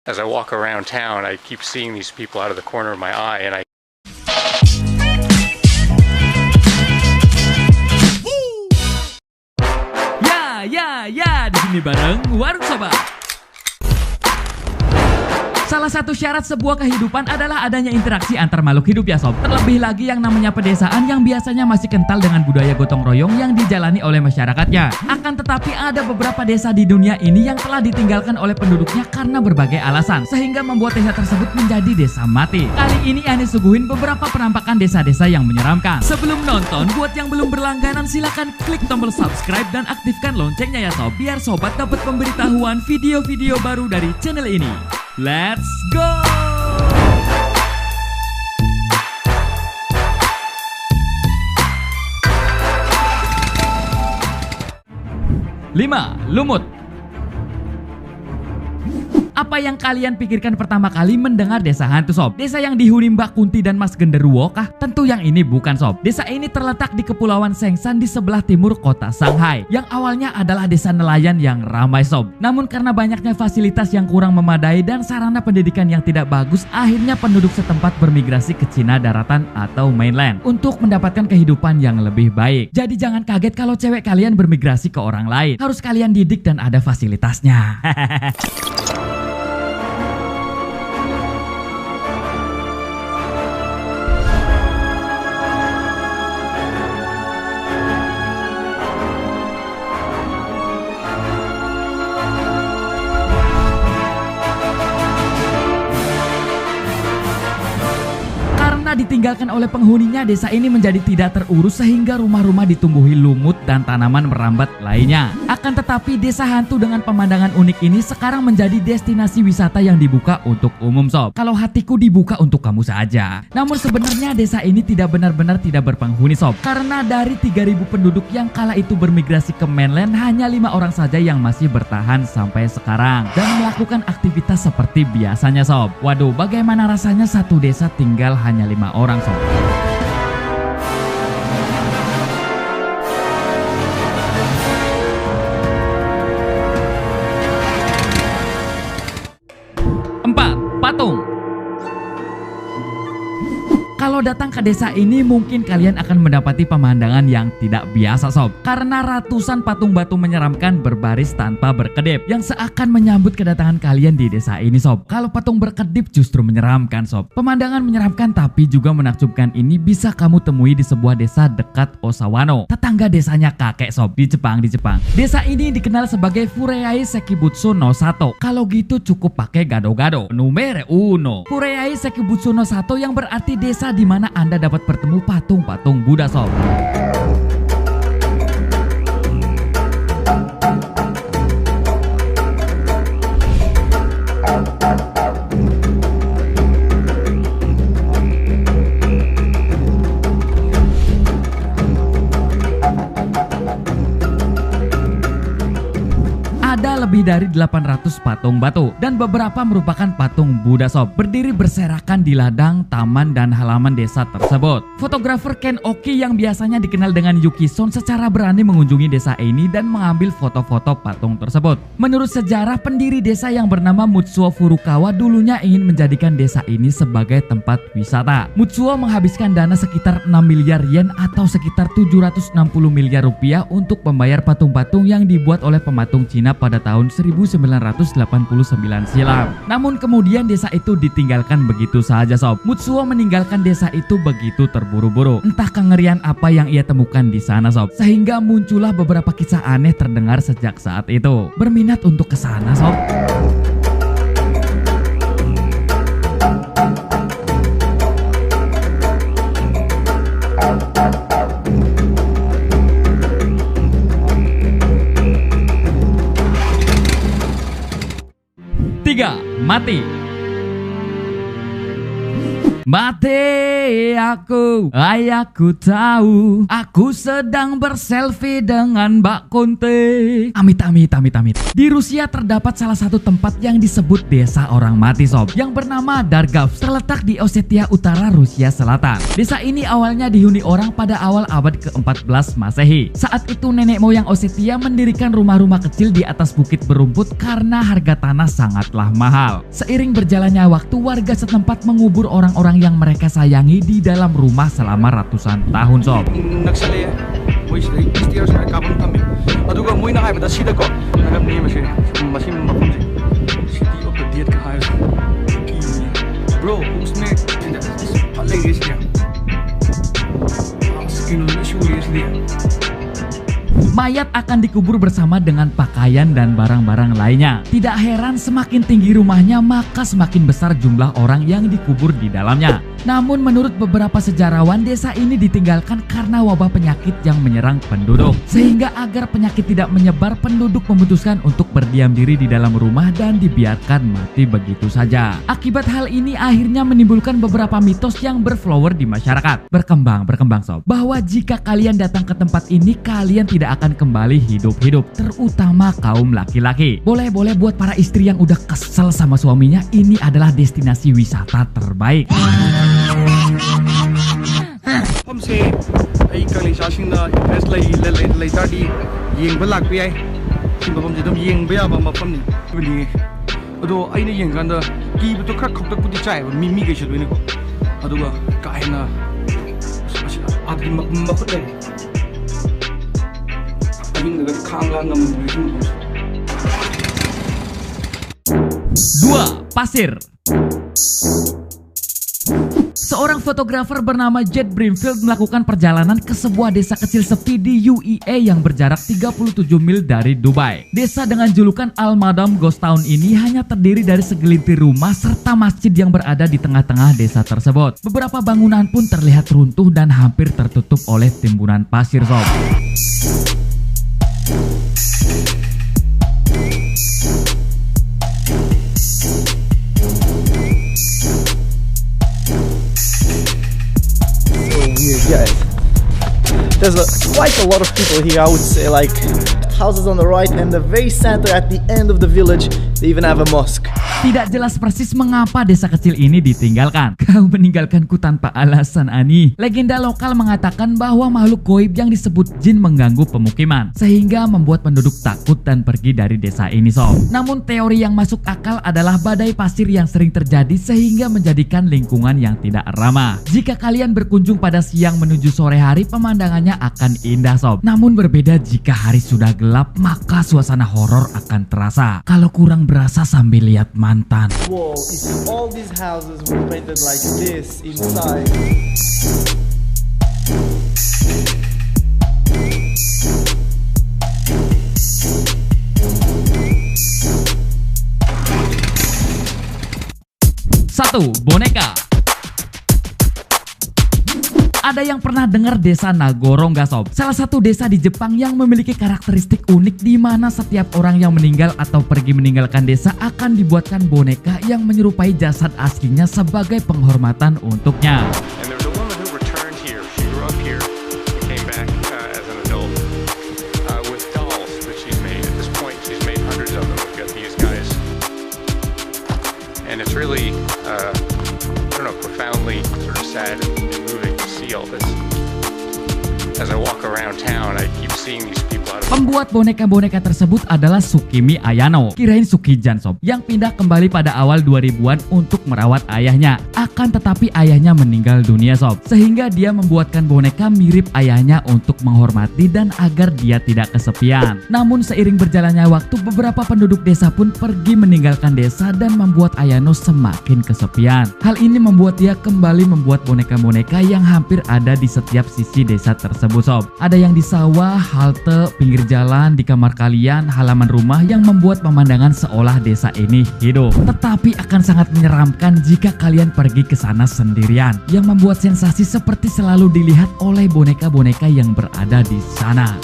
As I walk around town, I keep seeing these people out of the corner of my eye, and Ya, di sini bareng Warung Sobat. Salah satu syarat sebuah kehidupan adalah adanya interaksi antar makhluk hidup ya sob. Terlebih lagi yang namanya pedesaan yang biasanya masih kental dengan budaya gotong royong yang dijalani oleh masyarakatnya. Akan tetapi ada beberapa desa di dunia ini yang telah ditinggalkan oleh penduduknya karena berbagai alasan, sehingga membuat desa tersebut menjadi desa mati. Kali ini Ani suguhin beberapa penampakan desa-desa yang menyeramkan. Sebelum nonton, buat yang belum berlangganan silakan klik tombol subscribe dan aktifkan loncengnya ya sob, biar sobat dapat pemberitahuan video-video baru dari channel ini. Let's go! 5. Lumut. Apa yang kalian pikirkan pertama kali mendengar desa hantu sob? Desa yang dihuni Mbak Kunti dan Mas Genderuwo kah? Tentu yang ini bukan sob. Desa ini terletak di Kepulauan Sengsan di sebelah timur kota Shanghai, yang awalnya adalah desa nelayan yang ramai sob. Namun karena banyaknya fasilitas yang kurang memadai dan sarana pendidikan yang tidak bagus, akhirnya penduduk setempat bermigrasi ke Cina daratan atau mainland untuk mendapatkan kehidupan yang lebih baik. Jadi jangan kaget kalau cewek kalian bermigrasi ke orang lain. Harus kalian didik dan ada fasilitasnya. Ditinggalkan oleh penghuninya, desa ini menjadi tidak terurus sehingga rumah-rumah ditumbuhi lumut dan tanaman merambat lainnya. Akan tetapi desa hantu dengan pemandangan unik ini sekarang menjadi destinasi wisata yang dibuka untuk umum sob. Kalau hatiku dibuka untuk kamu saja. Namun sebenarnya desa ini tidak benar-benar tidak berpenghuni sob, karena dari 3.000 penduduk yang kala itu bermigrasi ke mainland, hanya 5 orang saja yang masih bertahan sampai sekarang dan melakukan aktivitas seperti biasanya sob. Waduh, bagaimana rasanya satu desa tinggal hanya 5 orang sob. Patung. Kalau datang ke desa ini mungkin kalian akan mendapati pemandangan yang tidak biasa sob, karena ratusan patung batu menyeramkan berbaris tanpa berkedip yang seakan menyambut kedatangan kalian di desa ini sob. Kalau patung berkedip justru menyeramkan sob. Pemandangan menyeramkan tapi juga menakjubkan ini bisa kamu temui di sebuah desa dekat Osawano, tetangga desanya kakek sob, di Jepang. Desa ini dikenal sebagai Fureai Sekibutsu no Sato. Kalau gitu cukup pakai gado-gado numero 1. Fureai Sekibutsu no Sato yang berarti desa di mana Anda dapat bertemu patung-patung Buddha sob. Ada lebih dari 800 patung batu dan beberapa merupakan patung Buddha sob, berdiri berserakan di ladang, taman, dan halaman desa tersebut. Fotografer Ken Oki yang biasanya dikenal dengan Yuki Son secara berani mengunjungi desa ini dan mengambil foto-foto patung tersebut. Menurut sejarah, pendiri desa yang bernama Mutsuo Furukawa dulunya ingin menjadikan desa ini sebagai tempat wisata. Mutsuo menghabiskan dana sekitar 6 miliar yen atau sekitar 760 miliar rupiah untuk membayar patung-patung yang dibuat oleh pematung Cina pada tahun 1989 silam. Namun kemudian desa itu ditinggalkan begitu saja sob. Mutsuo meninggalkan desa itu begitu terburu-buru. Entah kengerian apa yang ia temukan di sana sob, sehingga muncullah beberapa kisah aneh terdengar sejak saat itu. Berminat untuk ke sana sob? Mati. Mati aku, ayahku tahu, aku sedang berselfie dengan Mbak Konte. Amit. Di Rusia terdapat salah satu tempat yang disebut desa orang mati sob, yang bernama Dargav, terletak di Osetia Utara, Rusia Selatan. Desa ini awalnya dihuni orang pada awal abad ke-14 Masehi. Saat itu nenek moyang Osetia mendirikan rumah-rumah kecil di atas bukit berumput karena harga tanah sangatlah mahal. Seiring berjalannya waktu, warga setempat mengubur orang-orang yang mereka sayangi di dalam rumah selama ratusan tahun sob. Mayat akan dikubur bersama dengan pakaian dan barang-barang lainnya. Tidak heran semakin tinggi rumahnya maka semakin besar jumlah orang yang dikubur di dalamnya. Namun menurut beberapa sejarawan, desa ini ditinggalkan karena wabah penyakit yang menyerang penduduk. Sehingga agar penyakit tidak menyebar, penduduk memutuskan untuk berdiam diri di dalam rumah dan dibiarkan mati begitu saja. Akibat hal ini akhirnya menimbulkan beberapa mitos yang berflower di masyarakat. Berkembang sob, bahwa jika kalian datang ke tempat ini, kalian tidak akan kembali hidup-hidup, terutama kaum laki-laki. Boleh buat para istri yang udah kesel sama suaminya, ini adalah destinasi wisata terbaik. Homse ai kali sasingna invest lai tadi yengba lakpi ai simba homse dum yengba ya ba mafam ni bili ado aina yengganda ki buto khak khok tak pudi chai mi ge shudwe ni ko aduga kaina adi mafut lai abing daga khangla ngam ni. 2. Pasir. Seorang fotografer bernama Jed Brimfield melakukan perjalanan ke sebuah desa kecil sepi di UEA yang berjarak 37 mil dari Dubai. Desa dengan julukan Al-Madam Ghost Town ini hanya terdiri dari segelintir rumah serta masjid yang berada di tengah-tengah desa tersebut. Beberapa bangunan pun terlihat runtuh dan hampir tertutup oleh timbunan pasir sob. Yeah, there's quite a lot of people here. I would say, like, houses on the right and the very center at the end of the village, they even have a mosque. Tidak jelas persis mengapa desa kecil ini ditinggalkan. Kau meninggalkanku tanpa alasan, Ani. Legenda lokal mengatakan bahwa makhluk goib yang disebut jin mengganggu pemukiman, sehingga membuat penduduk takut dan pergi dari desa ini sob. Namun teori yang masuk akal adalah badai pasir yang sering terjadi sehingga menjadikan lingkungan yang tidak ramah. Jika kalian berkunjung pada siang menuju sore hari, pemandangannya akan indah sob. Namun berbeda jika hari sudah gelap, maka suasana horor akan terasa. Kalau kurang berasa sambil lihat mantan. Whoa, if all these houses were painted like this inside. Satu, boneka. Ada yang pernah dengar desa Nagoro nggak sob? Salah satu desa di Jepang yang memiliki karakteristik unik di mana setiap orang yang meninggal atau pergi meninggalkan desa akan dibuatkan boneka yang menyerupai jasad aslinya sebagai penghormatan untuknya. And it's really, I don't know, profoundly sort of sad and moving to see all this. As I walk around town, I keep seeing these people out of... Pembuat boneka-boneka tersebut adalah Tsukimi Ayano, kirain Sukijan sob, yang pindah kembali pada awal 2000-an untuk merawat ayahnya. Akan tetapi ayahnya meninggal dunia sob, sehingga dia membuatkan boneka mirip ayahnya untuk menghormati dan agar dia tidak kesepian. Namun seiring berjalannya waktu, beberapa penduduk desa pun pergi meninggalkan desa dan membuat Ayano semakin kesepian. Hal ini membuat dia kembali membuat boneka-boneka yang hampir ada di setiap sisi desa tersebut sob. Ada yang di sawah, halte, pinggir jalan, di kamar kalian, halaman rumah, yang membuat pemandangan seolah desa ini hidup. Tetapi akan sangat menyeramkan jika kalian pergi ke sana sendirian, yang membuat sensasi seperti selalu dilihat oleh boneka-boneka yang berada di sana.